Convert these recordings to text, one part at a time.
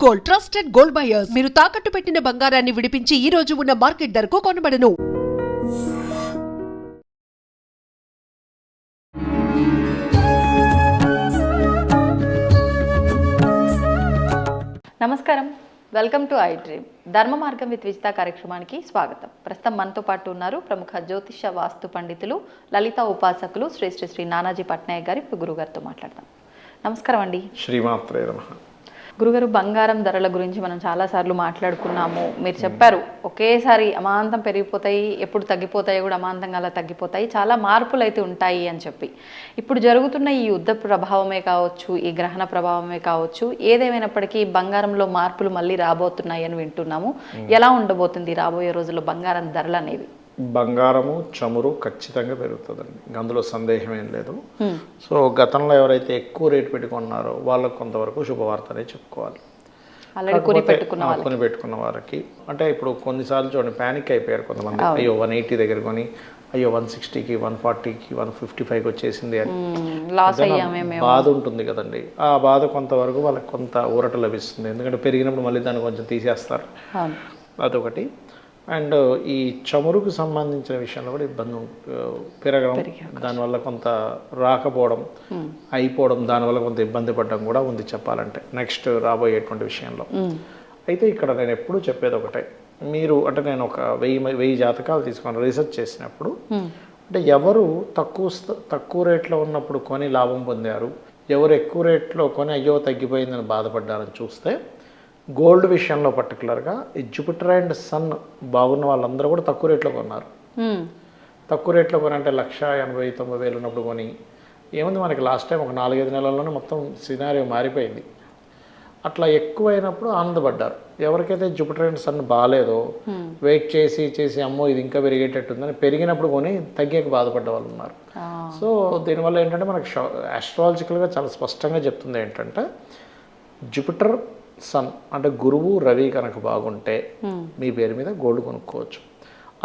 Gold, trusted gold buyers. మీరు తాకట్టు పెట్టిన బంగారాన్ని విడిపించి ఈ రోజు ఉన్న మార్కెట్ ధరకు కొనబడను. నమస్కారం, వెల్కమ్ టు ఐ డ్రీమ్. ధర్మ మార్గం విత్ విజిత కార్యక్రమానికి స్వాగతం. ప్రస్తుతం మనతో పాటు ఉన్నారు ప్రముఖ జ్యోతిష వాస్తు పండితులు, లలిత ఉపాసకులు శ్రీ శ్రీ శ్రీ నానాజీ పట్నాయక్ గారు. ఇప్పుడు గురుగారితో మాట్లాడతాం. నమస్కారం అండి. శ్రీమాత్రే నమః. గురుగారు, బంగారం ధరల గురించి మనం చాలాసార్లు మాట్లాడుకున్నాము. మీరు చెప్పారు ఒకేసారి అమాంతం పెరిగిపోతాయి, ఎప్పుడు తగ్గిపోతాయి కూడా అమాంతంగా అలా తగ్గిపోతాయి, చాలా మార్పులు అయితే ఉంటాయి అని చెప్పి. ఇప్పుడు జరుగుతున్న ఈ యుద్ధ ప్రభావమే కావచ్చు, ఈ గ్రహణ ప్రభావమే కావచ్చు, ఏదేమైనప్పటికీ బంగారంలో మార్పులు మళ్ళీ రాబోతున్నాయి అని వింటున్నాము. ఎలా ఉండబోతుంది రాబోయే రోజుల్లో బంగారం ధరలు అనేవి? బంగారము చమురు ఖచ్చితంగా పెరుగుతుందండి, అందులో సందేహం ఏం లేదు. సో గతంలో ఎవరైతే ఎక్కువ రేటు పెట్టుకున్నారో వాళ్ళకు కొంతవరకు శుభవార్తనే చెప్పుకోవాలి. కొని పెట్టుకున్న వారికి అంటే ఇప్పుడు కొన్నిసార్లు చూడండి, ప్యానిక్ అయిపోయారు కొంతమంది. అయ్యో 180 దగ్గర కొని అయ్యో 160కి 140కి 155కి వచ్చేసింది అని బాధ ఉంటుంది కదండి. ఆ బాధ కొంతవరకు వాళ్ళకి కొంత ఊరట లభిస్తుంది, ఎందుకంటే పెరిగినప్పుడు మళ్ళీ దాన్ని కొంచెం తీసేస్తారు, అదొకటి. అండ్ ఈ చమురుకు సంబంధించిన విషయంలో కూడా ఇబ్బంది పెరగడం, దానివల్ల కొంత రాకపోవడం, అయిపోవడం, దానివల్ల కొంత ఇబ్బంది పడడం కూడా ఉంది చెప్పాలంటే నెక్స్ట్ రాబోయేటువంటి విషయంలో. అయితే ఇక్కడ నేను ఎప్పుడూ చెప్పేది ఒకటే, మీరు అంటే నేను ఒక 1000 జాతకాలు తీసుకొని రీసెర్చ్ చేసినప్పుడు అంటే ఎవరు తక్కువ రేట్లో ఉన్నప్పుడు కొని లాభం పొందారు, ఎవరు ఎక్కువ రేట్లో కొని అయ్యో తగ్గిపోయిందని బాధపడ్డారని చూస్తే గోల్డ్ విషయంలో పర్టికులర్గా ఈ జూపిటర్ అండ్ సన్ బాగున్న వాళ్ళందరూ కూడా తక్కువ రేట్లో కొన్నారు. తక్కువ రేట్లో కొని అంటే 1,80,000-90,000 ఉన్నప్పుడు కొని ఏముంది మనకి లాస్ట్ టైం ఒక 4-5 నెలల్లోనే మొత్తం సినారియో మారిపోయింది. అట్లా ఎక్కువైనప్పుడు ఆనందపడ్డారు. ఎవరికైతే జూపిటర్ అండ్ సన్ బాగాలేదో వెయిట్ చేసి అమ్మో ఇది ఇంకా పెరిగేటట్టుందని పెరిగినప్పుడు కొని తగ్గాక బాధపడ్డ వాళ్ళు ఉన్నారు. సో దీనివల్ల ఏంటంటే మనకి ఆస్ట్రాలజికల్గా చాలా స్పష్టంగా చెప్తుంది ఏంటంటే జూపిటర్ సన్ అంటే గురువు రవి కనుక బాగుంటే మీ పేరు మీద గోల్డ్ కొనుక్కోవచ్చు.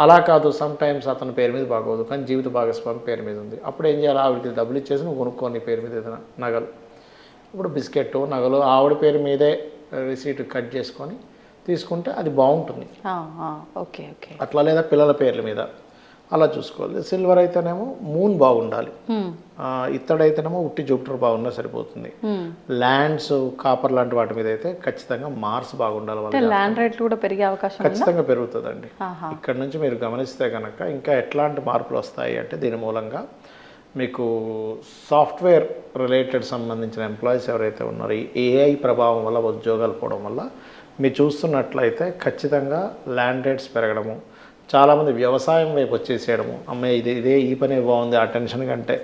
అలా కాదు, సమ్ టైమ్స్ అతని పేరు మీద బాగోదు కానీ జీవిత భాగస్వామి పేరు మీద ఉంది, అప్పుడు ఏం చేయాలి, ఆవిడకి డబ్బులు ఇచ్చేసి నువ్వు కొనుక్కో నీ పేరు మీద ఏదైనా నగలు. ఇప్పుడు బిస్కెట్ నగలు ఆవిడ పేరు మీదే రిసీట్ కట్ చేసుకొని తీసుకుంటే అది బాగుంటుంది. అట్లా లేదా పిల్లల పేర్ల మీద అలా చూసుకోవాలి. సిల్వర్ అయితేనేమో మూన్ బాగుండాలి, ఇత్తడైతేనేమో ఉట్టి జూపిటర్ బాగున్నా సరిపోతుంది. ల్యాండ్స్ కాపర్ లాంటి వాటి మీద అయితే ఖచ్చితంగా మార్స్ బాగుండాలి. ల్యాండ్ రేట్లు కూడా పెరిగే అవకాశం ఖచ్చితంగా పెరుగుతుందండి. ఇక్కడ నుంచి మీరు గమనిస్తే కనుక ఇంకా ఎట్లాంటి మార్పులు వస్తాయి అంటే దీని మూలంగా మీకు సాఫ్ట్వేర్ రిలేటెడ్ సంబంధించిన ఎంప్లాయీస్ ఎవరైతే ఉన్నారో ఈ ఏఐ ప్రభావం వల్ల ఉద్యోగాలు పోవడం వల్ల మీరు చూస్తున్నట్లయితే ఖచ్చితంగా ల్యాండ్ రేట్స్ పెరగడము, చాలామంది వ్యవసాయం వైపు వచ్చేసేయడము, అమ్మాయి ఇదే ఈ పని బాగుంది ఆ టెన్షన్ కంటే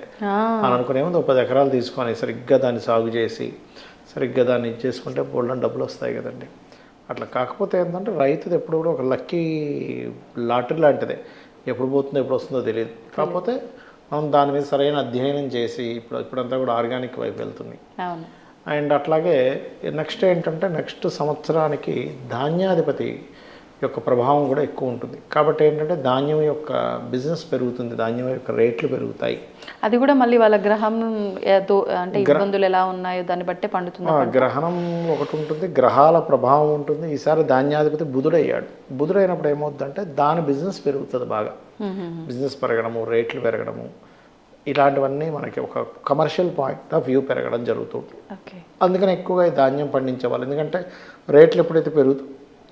అని అనుకునేముంది 10 ఎకరాలు తీసుకొని సరిగ్గా దాన్ని సాగు చేసి సరిగ్గా దాన్ని ఇచ్చేసుకుంటే బోల్డన్ డబ్బులు వస్తాయి కదండి. అట్లా కాకపోతే ఏంటంటే రైతుది ఎప్పుడు కూడా ఒక లక్కీ లాటరీ లాంటిదే, ఎప్పుడు పోతుందో ఎప్పుడు వస్తుందో తెలియదు. కాకపోతే మనం దాని మీద సరైన అధ్యయనం చేసి ఇప్పుడంతా కూడా ఆర్గానిక్ వైపు వెళ్తుంది. అండ్ అట్లాగే నెక్స్ట్ ఏంటంటే నెక్స్ట్ సంవత్సరానికి ధాన్యాధిపతి యొక్క ప్రభావం కూడా ఎక్కువ ఉంటుంది. కాబట్టి ఏంటంటే ధాన్యం యొక్క బిజినెస్ పెరుగుతుంది, ధాన్యం యొక్క రేట్లు పెరుగుతాయి. అది కూడా మళ్ళీ వాళ్ళ గ్రహం అంటే ఇబ్బందులు ఎలా ఉన్నాయో దాన్ని బట్టే పండుతుంది. గ్రహణం ఒకటి ఉంటుంది, గ్రహాల ప్రభావం ఉంటుంది. ఈసారి ధాన్యాధిపతి బుధుడయ్యాడు. బుధుడైనప్పుడు ఏమవుతుందంటే దాని బిజినెస్ పెరుగుతుంది బాగా, బిజినెస్ పెరగడము, రేట్లు పెరగడము, ఇలాంటివన్నీ మనకి ఒక కమర్షియల్ పాయింట్ ఆఫ్ వ్యూ పెరగడం జరుగుతుంది. అందుకని ఎక్కువగా ధాన్యం పండించేవాళ్ళు, ఎందుకంటే రేట్లు ఎప్పుడైతే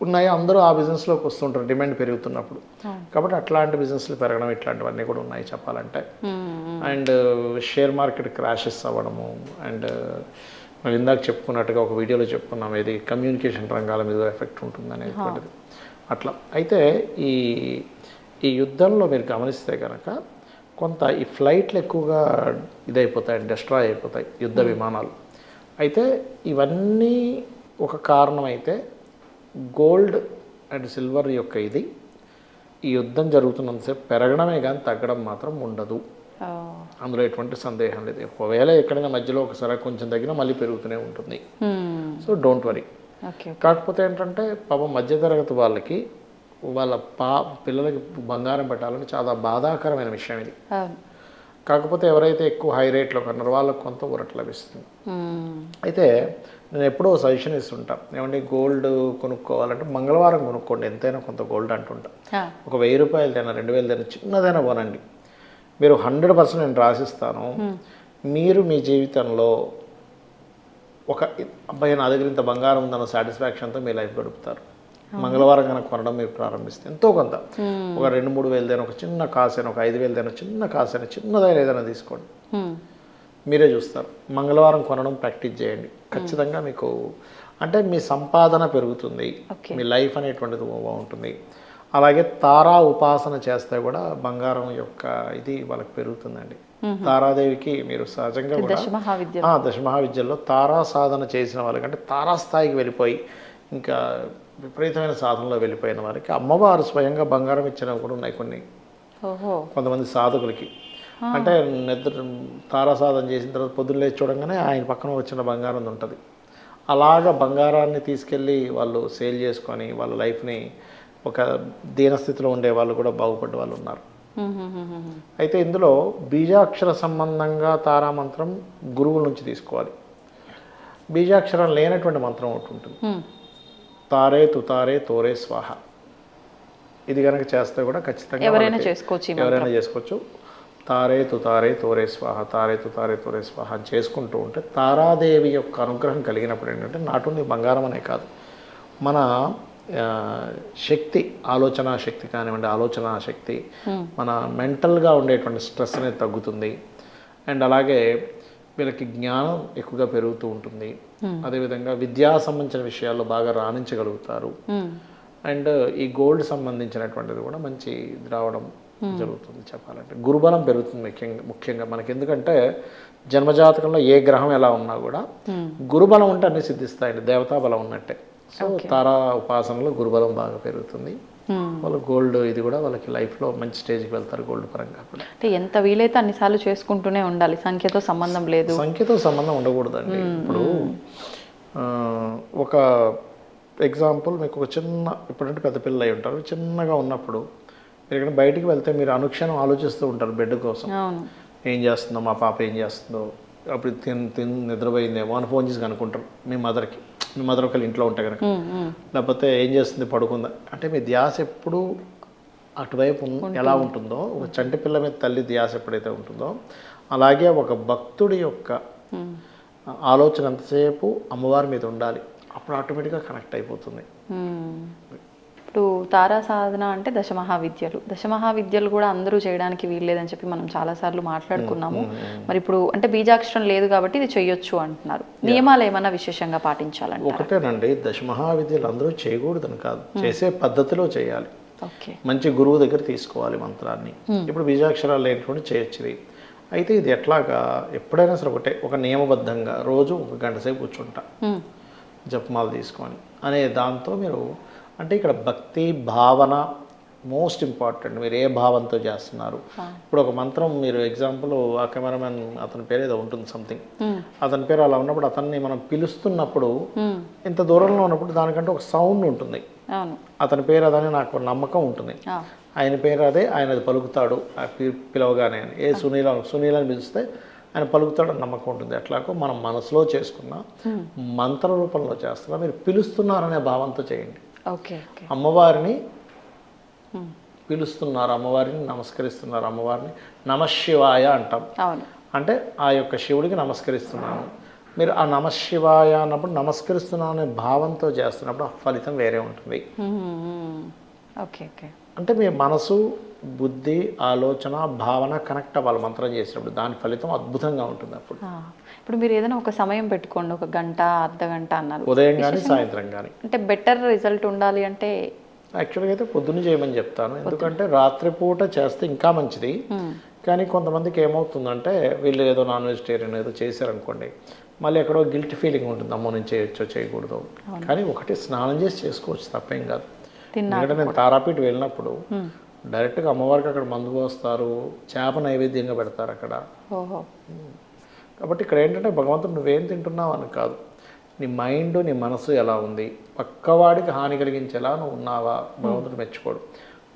ఉన్నాయో అందరూ ఆ బిజినెస్లోకి వస్తుంటారు డిమాండ్ పెరుగుతున్నప్పుడు. కాబట్టి అట్లాంటి బిజినెస్లు పెరగడం ఇట్లాంటివన్నీ కూడా ఉన్నాయి చెప్పాలంటే. అండ్ షేర్ మార్కెట్ క్రాషెస్ అవ్వడము, అండ్ మనం ఇందాక చెప్పుకున్నట్టుగా ఒక వీడియోలో చెప్పుకున్నాం ఇది కమ్యూనికేషన్ రంగాల మీద ఎఫెక్ట్ ఉంటుంది అనేటువంటిది. అట్లా అయితే ఈ యుద్ధంలో మీరు గమనిస్తే కనుక కొంత ఈ ఫ్లైట్లు ఎక్కువగా ఇదైపోతాయి, డిస్ట్రాయ్ అయిపోతాయి యుద్ధ విమానాలు. అయితే ఇవన్నీ ఒక కారణం అయితే గోల్డ్ అండ్ సిల్వర్ యొక్క ఈ యుద్ధం జరుగుతున్నంతసేపు పెరగడమే కానీ తగ్గడం మాత్రం ఉండదు, అందులో ఎటువంటి సందేహం లేదు. ఒకవేళ ఎక్కడైనా మధ్యలో ఒకసారి కొంచెం తగ్గినా మళ్ళీ పెరుగుతూనే ఉంటుంది. So don't worry. కాకపోతే ఏంటంటే పాపం మధ్యతరగతి వాళ్ళకి వాళ్ళ పిల్లలకి బంగారం పెట్టాలని చాలా బాధాకరమైన విషయం ఇది. కాకపోతే ఎవరైతే ఎక్కువ హై రేట్లో కన్నారో వాళ్ళకు కొంత ఊరట లభిస్తుంది. అయితే నేను ఎప్పుడో సజెషన్ ఇస్తుంటాను, ఏమంటే గోల్డ్ కొనుక్కోవాలంటే మంగళవారం కొనుక్కోండి, ఎంతైనా కొంత గోల్డ్ అంటుంటా. ఒక 1000 రూపాయలదైనా 2000 చిన్నదైనా కొనండి. మీరు 100% నేను రాసిస్తాను, మీరు మీ జీవితంలో ఒక అబ్బాయి నా దగ్గర ఇంత బంగారం ఉందన్న సాటిస్ఫాక్షన్తో మీ లైఫ్ గడుపుతారు. మంగళవారం కనుక కొనడం మీరు ప్రారంభిస్తే ఎంతో కొంత ఒక 2-3 వేలదైనా, ఒక చిన్న కాసైనా, ఒక 5,000 చిన్న కాసైనా, చిన్నదైనా ఏదైనా తీసుకోండి, మీరే చూస్తారు. మంగళవారం కొనడం ప్రాక్టీస్ చేయండి, ఖచ్చితంగా మీకు అంటే మీ సంపాదన పెరుగుతుంది, మీ లైఫ్ అనేటువంటిది బాగుంటుంది. అలాగే తారా ఉపాసన చేస్తే కూడా బంగారం యొక్క ఇది వాళ్ళకి పెరుగుతుందండి. తారాదేవికి మీరు సహజంగా కూడా దశమహావిద్యల్లో తారా సాధన చేసిన వాళ్ళకంటే తారా స్థాయికి వెళ్ళిపోయి ఇంకా విపరీతమైన సాధనలో వెళ్ళిపోయిన వారికి అమ్మవారు స్వయంగా బంగారం ఇచ్చినవి కూడా ఉన్నాయి కొన్ని. కొంతమంది సాధకులకి అంటే నిద్ర తారా సాధన చేసిన తర్వాత పొద్దున్న లేచి చూడంగానే ఆయన పక్కన వచ్చిన బంగారం ఉంటుంది. అలాగా బంగారాన్ని తీసుకెళ్ళి వాళ్ళు సేల్ చేసుకొని వాళ్ళ లైఫ్ని ఒక దీనస్థితిలో ఉండే వాళ్ళు కూడా బాగుపడ్డ వాళ్ళు ఉన్నారు. అయితే ఇందులో బీజాక్షర సంబంధంగా తారామంత్రం గురువుల నుంచి తీసుకోవాలి. బీజాక్షరం లేనటువంటి మంత్రం ఒకటి ఉంటుంది, తారే తుతారే తోరే స్వాహ. ఇది కనుక చేస్తే కూడా ఖచ్చితంగా ఎవరైనా చేసుకోవచ్చు. తారే తుతారే తోరే స్వాహ, తారే తుతారే తోరే స్వాహ అని చేసుకుంటూ ఉంటే తారాదేవి యొక్క అనుగ్రహం కలిగినప్పుడు ఏంటంటే నాటు బంగారం అనే కాదు, మన శక్తి, ఆలోచన శక్తి కానివ్వండి, ఆలోచన శక్తి, మన మెంటల్గా ఉండేటువంటి స్ట్రెస్ అనేది తగ్గుతుంది. అండ్ అలాగే వీళ్ళకి జ్ఞానం ఎక్కువగా పెరుగుతూ ఉంటుంది. అదేవిధంగా విద్యా సంబంధించిన విషయాల్లో బాగా రాణించగలుగుతారు. అండ్ ఈ గోల్డ్ సంబంధించినటువంటిది కూడా మంచి రావడం జరుగుతుంది. చెప్పాలంటే గురుబలం పెరుగుతుంది ముఖ్యంగా మనకి. ఎందుకంటే జన్మజాతకంలో ఏ గ్రహం ఎలా ఉన్నా కూడా గురుబలం ఉంటే అన్ని సిద్ధిస్తాయండి, దేవతా బలం ఉన్నట్టే. సో తారా ఉపాసనలో గురుబలం బాగా పెరుగుతుంది. వాళ్ళు గోల్డ్ ఇది కూడా వాళ్ళకి లైఫ్లో మంచి స్టేజ్కి వెళ్తారు గోల్డ్ పరంగా కూడా. అంటే ఎంత వీలైతే అన్నిసార్లు చేసుకుంటూనే ఉండాలి, సంఖ్యతో సంబంధం లేదు. సంఖ్యతో సంబంధం ఉండకూడదండి. ఇప్పుడు ఒక ఎగ్జాంపుల్ మీకు ఒక చిన్న, ఇప్పుడంటే పెద్ద పిల్లలు అయి ఉంటారు, చిన్నగా ఉన్నప్పుడు మీరు ఇక్కడ బయటికి వెళ్తే మీరు అనుక్షణం ఆలోచిస్తూ ఉంటారు బెడ్ కోసం, ఏం చేస్తుందో మా పాప, ఏం చేస్తుందో, అప్పుడు నిద్రపోయిందేమో అని ఫోన్ చేసి కనుక్కుంటారు మీ మదర్ ఒకళ్ళు ఇంట్లో ఉంటే కనుక, లేకపోతే ఏం చేస్తుంది పడుకుందా అంటే మీ ధ్యాస ఎప్పుడు అటువైపు ఎలా ఉంటుందో, ఒక చంటి పిల్ల మీద తల్లి ధ్యాస ఎప్పుడైతే ఉంటుందో అలాగే ఒక భక్తుడి యొక్క ఆలోచన ఎంతసేపు అమ్మవారి మీద ఉండాలి, అప్పుడు ఆటోమేటిక్గా కనెక్ట్ అయిపోతుంది. ఇప్పుడు తారా సాధన అంటే దశమహావిద్యలు కూడా అందరూ చేయడానికి వీల్లేదని చెప్పి మనం చాలాసార్లు మాట్లాడుకున్నాము. మరి ఇప్పుడు అంటే బీజాక్షరం లేదు కాబట్టి ఇది చెయ్యొచ్చు అంటున్నారు, నియమాలు ఏమన్నా విశేషంగా పాటించాలంటే? ఒకటేనండి, దశమహావిద్యలు అందరూ చేయకూడదని కాదు, చేసే పద్ధతిలో చేయాలి. మంచి గురువు దగ్గర తీసుకోవాలి మంత్రాన్ని. ఇప్పుడు బీజాక్షరాలు లేనటువంటి చేయొచ్చు. అయితే ఇది ఎట్లాగా, ఎప్పుడైనా సరే ఒకటే ఒక నియమబద్ధంగా రోజు 1 గంట సేపు కూర్చుంటా జపమాలు తీసుకొని అనే దాంతో మీరు అంటే ఇక్కడ భక్తి భావన మోస్ట్ ఇంపార్టెంట్. మీరు ఏ భావంతో చేస్తున్నారు. ఇప్పుడు ఒక మంత్రం మీరు ఎగ్జాంపుల్ ఆ కెమెరామెన్ అతని పేరు ఏదో ఉంటుంది సంథింగ్, అతని పేరు అలా ఉన్నప్పుడు అతన్ని మనం పిలుస్తున్నప్పుడు ఇంత దూరంలో ఉన్నప్పుడు దానికంటే ఒక సౌండ్ ఉంటుంది. అతని పేరు అదని నాకు నమ్మకం ఉంటుంది, ఆయన పేరు అదే, ఆయన అది పలుకుతాడు పిలవగానే అని. ఏ సునీలని పిలిస్తే ఆయన పలుకుతాడు అని నమ్మకం ఉంటుంది. అట్లాగో మనం మనసులో చేసుకున్న మంత్ర రూపంలో చేస్తున్నా మీరు పిలుస్తున్నారనే భావంతో చేయండి. అమ్మవారిని పిలుస్తున్నారు, అమ్మవారిని నమస్కరిస్తున్నారు, అమ్మవారిని నమశివాయ అంటాం. అంటే ఆ యొక్క శివుడికి నమస్కరిస్తున్నాను. మీరు ఆ నమశివాయ అన్నప్పుడు నమస్కరిస్తున్నాను అనే భావంతో చేస్తున్నప్పుడు ఆ ఫలితం వేరే ఉంటుంది. అంటే మీ మనసు, బుద్ధి, ఆలోచన, భావన కనెక్ట్ అవ్వాలి మంత్రం చేసినప్పుడు, దాని ఫలితం అద్భుతంగా ఉంటుంది. ఇప్పుడు మీరు ఏదైనా ఒక సమయం పెట్టుకోండి, 1 గంట, అర్ధగంట అన్నారు, ఉదయం కానీ సాయంత్రం కానీ. అంటే బెటర్ రిజల్ట్ ఉండాలి అంటే యాక్చువల్గా అయితే పొద్దున్న చేయమని చెప్తాను, ఎందుకంటే రాత్రిపూట చేస్తే ఇంకా మంచిది. కానీ కొంతమందికి ఏమవుతుందంటే వీళ్ళు ఏదో నాన్ వెజిటేరియన్ ఏదో చేశారనుకోండి, మళ్ళీ ఎక్కడో గిల్ట్ ఫీలింగ్ ఉంటుంది, అమ్మో నేను చేయొచ్చో చేయకూడదు. కానీ ఒకటి స్నానం చేసి చేసుకోవచ్చు, తప్పేం కాదు. ఎందుకంటే నేను తారాపీఠ వెళ్ళినప్పుడు డైరెక్ట్గా అమ్మవారికి అక్కడ మందు పోస్తారు, చేప నైవేద్యంగా పెడతారు అక్కడ. కాబట్టి ఇక్కడ ఏంటంటే భగవంతుడు నువ్వేం తింటున్నావు అని కాదు, నీ మైండ్, నీ మనసు ఎలా ఉంది, పక్కవాడికి హాని కలిగించేలా నువ్వు ఉన్నావా, భగవంతుడు మెచ్చుకోడు.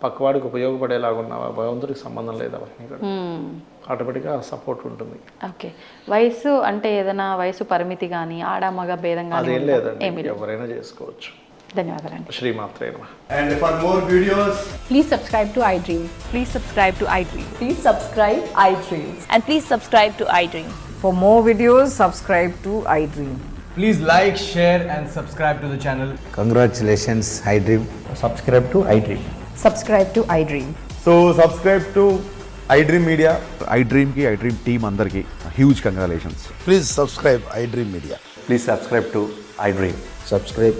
పక్కవాడికి ఉపయోగపడేలాగా ఉన్నావా, భగవంతుడికి సంబంధం లేదా ఇక్కడ ఆటోమేటిక్గా సపోర్ట్ ఉంటుంది. ఓకే. వయసు అంటే ఏదైనా వయసు పరిమితి కానీ ఆడ మగ భేదం కానీ అదేం లేదండి, ఎవరైనా చేసుకోవచ్చు. ధన్యవాదాలండి. శ్రీమాత్రే నమః. And for more videos, Please subscribe to iDream. Please subscribe to iDream. Please subscribe iDream. And please subscribe to iDream. For more videos, subscribe to iDream. please like, share and subscribe to the channel. Congratulations, iDream. Subscribe to iDream. Subscribe to iDream. So subscribe to iDream Media. iDream ki iDream team అందరికి huge congratulations. Please subscribe iDream Media. Please subscribe to iDream. Subscribe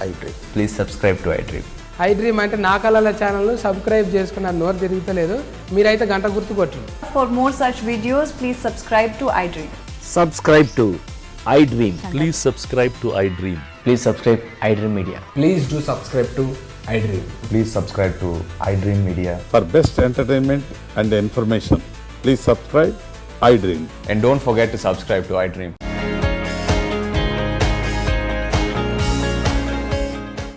iDream. Please subscribe to iDream. iDream అంటే నా కళల channel subscribe చేసుకున్న నోరు తిరుగుతలేదు, మీరైతే గంట గుర్తు కొట్టండి. For more such videos, please subscribe to iDream. Subscribe to iDream. Please subscribe to iDream. Please subscribe iDream Media. Please do subscribe to iDream. Please subscribe to iDream Media. For best entertainment and information, please subscribe iDream. And don't forget to subscribe to iDream.